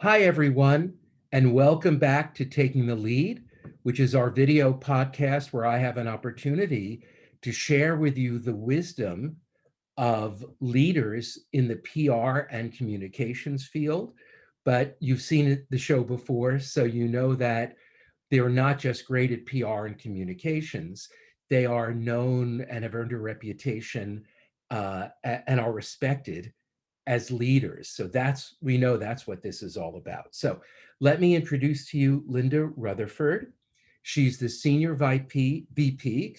Hi, everyone, and welcome back to Taking the Lead, which is our video podcast where I have an opportunity to share with you the wisdom of leaders in the PR and communications field. But you've seen the show before, so you know that they're not just great at PR and communications, they are known and have earned a reputation and are respected as leaders. So we know that's what this is all about. So let me introduce to you Linda Rutherford. She's the Senior VP,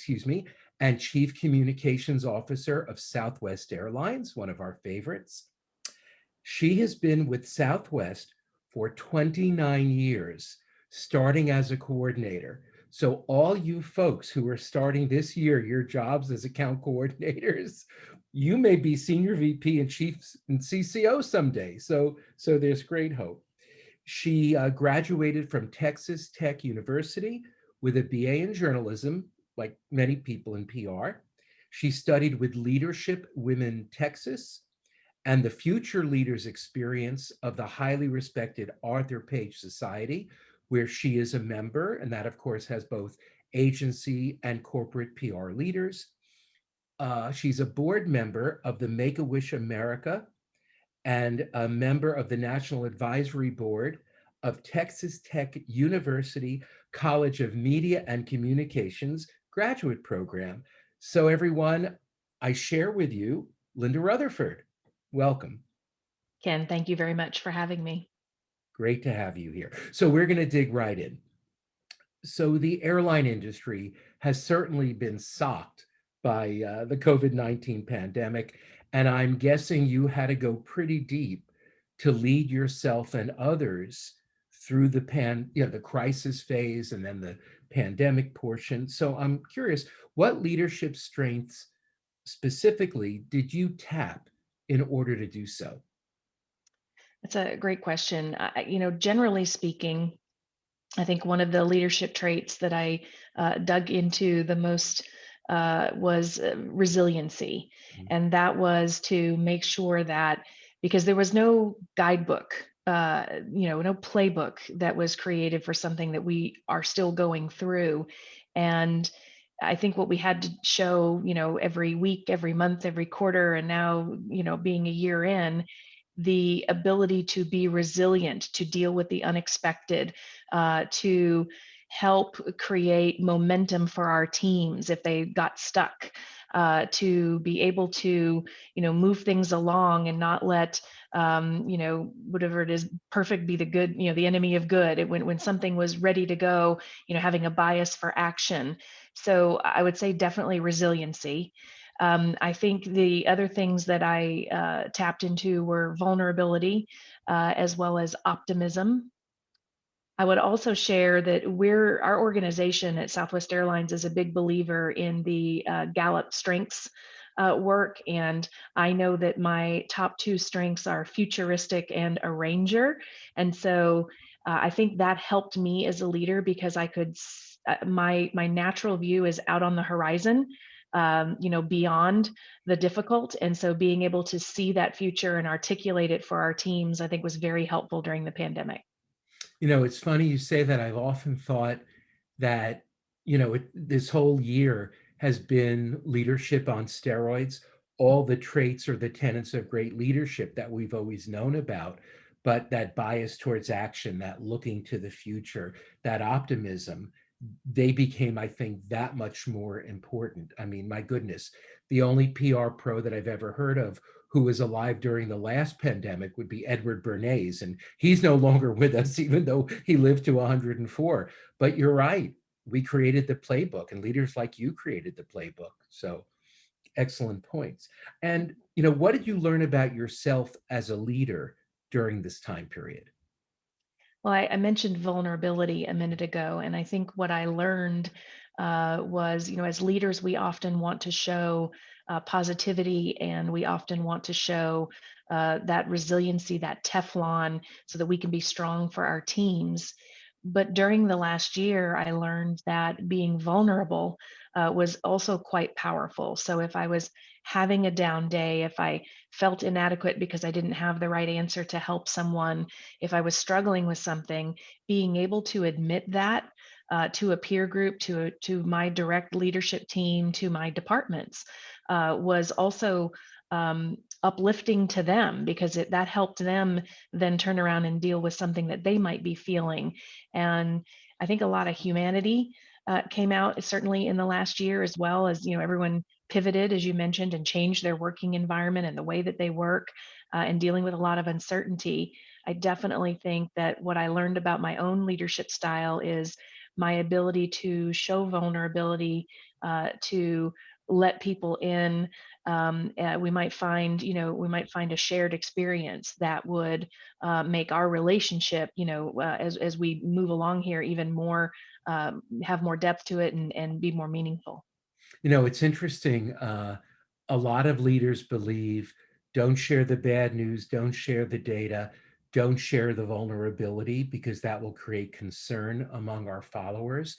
and Chief Communications Officer of Southwest Airlines, one of our favorites. She has been with Southwest for 29 years, starting as a coordinator. So all you folks who are starting this year, your jobs as account coordinators, you may be senior VP and chief and CCO someday. So there's great hope. She graduated from Texas Tech University with a BA in journalism, like many people in PR. She studied with Leadership Women Texas and the Future Leaders Experience of the highly respected Arthur Page Society, where she is a member, and that, of course, has both agency and corporate PR leaders. She's a board member of the Make-A-Wish America and a member of the National Advisory Board of Texas Tech University College of Media and Communications graduate program. So everyone, I share with you Linda Rutherford. Welcome. Ken, thank you very much for having me. Great to have you here. So we're going to dig right in. So the airline industry has certainly been socked by the COVID-19 pandemic, and I'm guessing you had to go pretty deep to lead yourself and others through the crisis phase and then the pandemic portion. So I'm curious, what leadership strengths specifically did you tap in order to do so? That's a great question. Generally speaking, I think one of the leadership traits that I dug into the most was resiliency. And that was to make sure that because there was no guidebook, no playbook that was created for something that we are still going through. And I think what we had to show, every week, every month, every quarter, and now, being a year in, the ability to be resilient, to deal with the unexpected, to help create momentum for our teams if they got stuck, to be able to, move things along and not let, whatever it is, perfect be the good, the enemy of good. When something was ready to go, having a bias for action. So I would say definitely resiliency. I think the other things that I tapped into were vulnerability, as well as optimism. I would also share that our organization at Southwest Airlines is a big believer in the Gallup strengths work. And I know that my top two strengths are futuristic and arranger. And so I think that helped me as a leader because I could, my natural view is out on the horizon, beyond the difficult. And so being able to see that future and articulate it for our teams, I think was very helpful during the pandemic. It's funny you say that. I've often thought that, this whole year has been leadership on steroids, all the traits or the tenets of great leadership that we've always known about, but that bias towards action, that looking to the future, that optimism, they became, I think, that much more important. I mean, my goodness, the only PR pro that I've ever heard of who was alive during the last pandemic would be Edward Bernays, and he's no longer with us, even though he lived to 104. But you're right. We created the playbook, and leaders like you created the playbook. So excellent points. And, what did you learn about yourself as a leader during this time period? Well, I mentioned vulnerability a minute ago, and I think what I learned was, as leaders, we often want to show positivity, and we often want to show that resiliency, that Teflon, so that we can be strong for our teams. But during the last year, I learned that being vulnerable was also quite powerful. So if I was having a down day, if I felt inadequate because I didn't have the right answer to help someone, if I was struggling with something, being able to admit that to a peer group, to my direct leadership team, to my departments, was also uplifting to them, because that helped them then turn around and deal with something that they might be feeling. And I think a lot of humanity came out certainly in the last year, as well as, everyone pivoted, as you mentioned, and changed their working environment and the way that they work, and dealing with a lot of uncertainty. I definitely think that what I learned about my own leadership style is my ability to show vulnerability, to let people in. We might find a shared experience that would make our relationship, as we move along here, even more, have more depth to it, and be more meaningful. It's interesting. A lot of leaders believe don't share the bad news, don't share the data, don't share the vulnerability because that will create concern among our followers.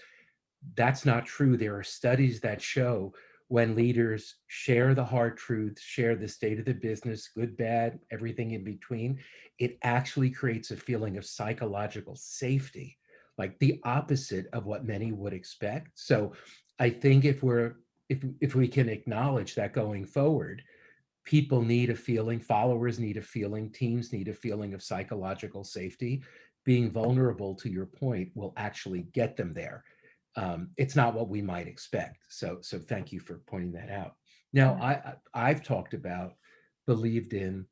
That's not true. There are studies that show when leaders share the hard truths, share the state of the business, good, bad, everything in between, it actually creates a feeling of psychological safety, like the opposite of what many would expect. So I think if we can acknowledge that going forward, people need a feeling, followers need a feeling, teams need a feeling of psychological safety. Being vulnerable, to your point, will actually get them there. It's not what we might expect. So thank you for pointing that out. Now, Yeah. I've talked about, believed in,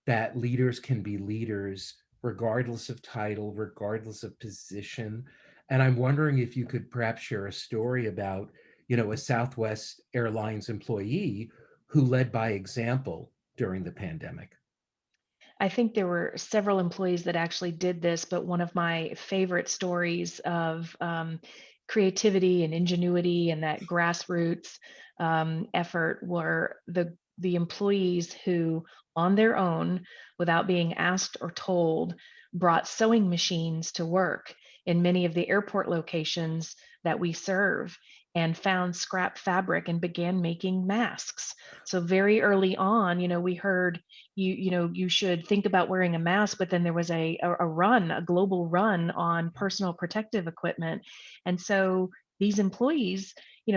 that leaders can be leaders regardless of title, regardless of position. And I'm wondering if you could perhaps share a story about, a Southwest Airlines employee who led by example during the pandemic. I think there were several employees that actually did this, but one of my favorite stories of creativity and ingenuity and that grassroots effort were the employees who, on their own, without being asked or told, brought sewing machines to work in many of the airport locations that we serve, and found scrap fabric and began making masks. So very early on, we heard you should think about wearing a mask, but then there was a global run on personal protective equipment. And so these employees,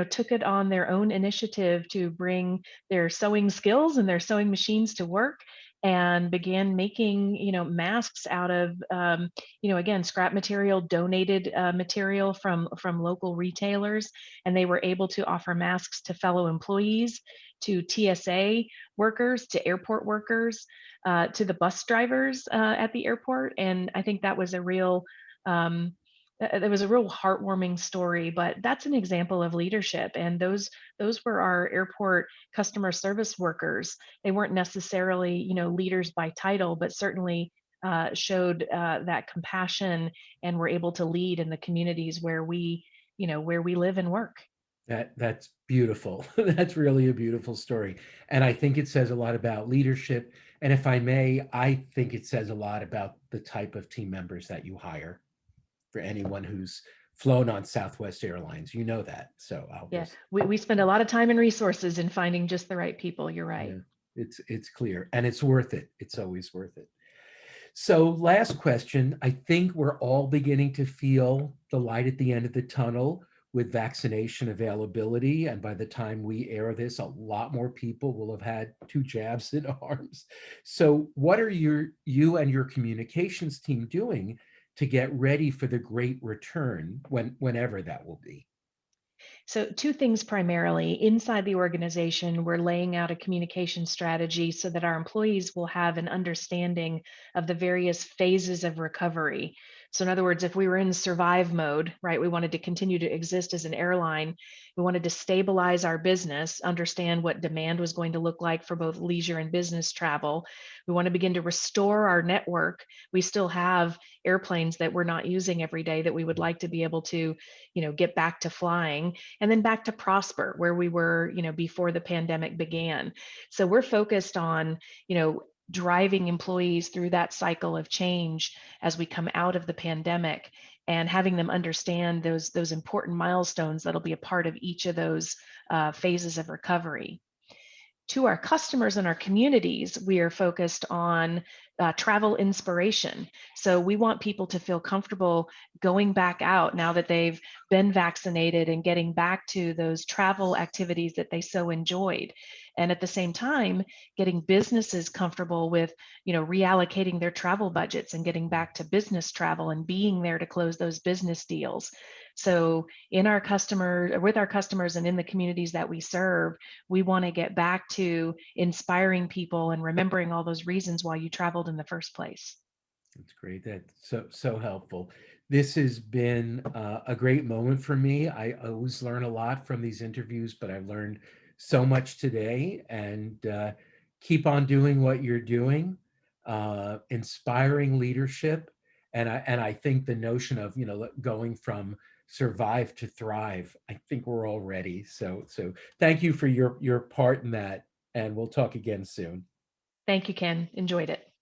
took it on their own initiative to bring their sewing skills and their sewing machines to work, and began making, masks out of, again, scrap material, donated material from local retailers. And they were able to offer masks to fellow employees, to TSA workers, to airport workers, to the bus drivers at the airport. And I think that was um, there was a real heartwarming story. But that's an example of leadership. And those were our airport customer service workers. They weren't necessarily, leaders by title, but certainly showed that compassion, and were able to lead in the communities where we live and work. That's beautiful. That's really a beautiful story. And I think it says a lot about leadership. And if I may, I think it says a lot about the type of team members that you hire. For anyone who's flown on Southwest Airlines, you know that. So I'll Yeah, just, we spend a lot of time and resources in finding just the right people. You're right. yeah, it's clear and it's worth it. It's always worth it. So, last question. I think we're all beginning to feel the light at the end of the tunnel with vaccination availability. And by the time we air this, a lot more people will have had 2 jabs in arms. So, what are you and your communications team doing to get ready for the great return whenever that will be? So, two things primarily. Inside the organization, we're laying out a communication strategy so that our employees will have an understanding of the various phases of recovery. So, in other words, if we were in survive mode, right, we wanted to continue to exist as an airline, we wanted to stabilize our business, understand what demand was going to look like for both leisure and business travel. We want to begin to restore our network. We still have airplanes that we're not using every day that we would like to be able to, get back to flying, and then back to prosper where we were, before the pandemic began. So we're focused on, driving employees through that cycle of change as we come out of the pandemic. and having them understand those important milestones that'll be a part of each of those phases of recovery. To our customers and our communities, we are focused on travel inspiration. So we want people to feel comfortable going back out now that they've been vaccinated and getting back to those travel activities that they so enjoyed. And at the same time, getting businesses comfortable with, reallocating their travel budgets and getting back to business travel and being there to close those business deals. So with our customers and in the communities that we serve, we want to get back to inspiring people and remembering all those reasons why you traveled in the first place. That's great. That's so helpful. This has been a great moment for me. I always learn a lot from these interviews, but I learned so much today. And keep on doing what you're doing, inspiring leadership. And I think the notion of going from survive to thrive. I think we're all ready. So thank you for your part in that. And we'll talk again soon. Thank you, Ken. Enjoyed it.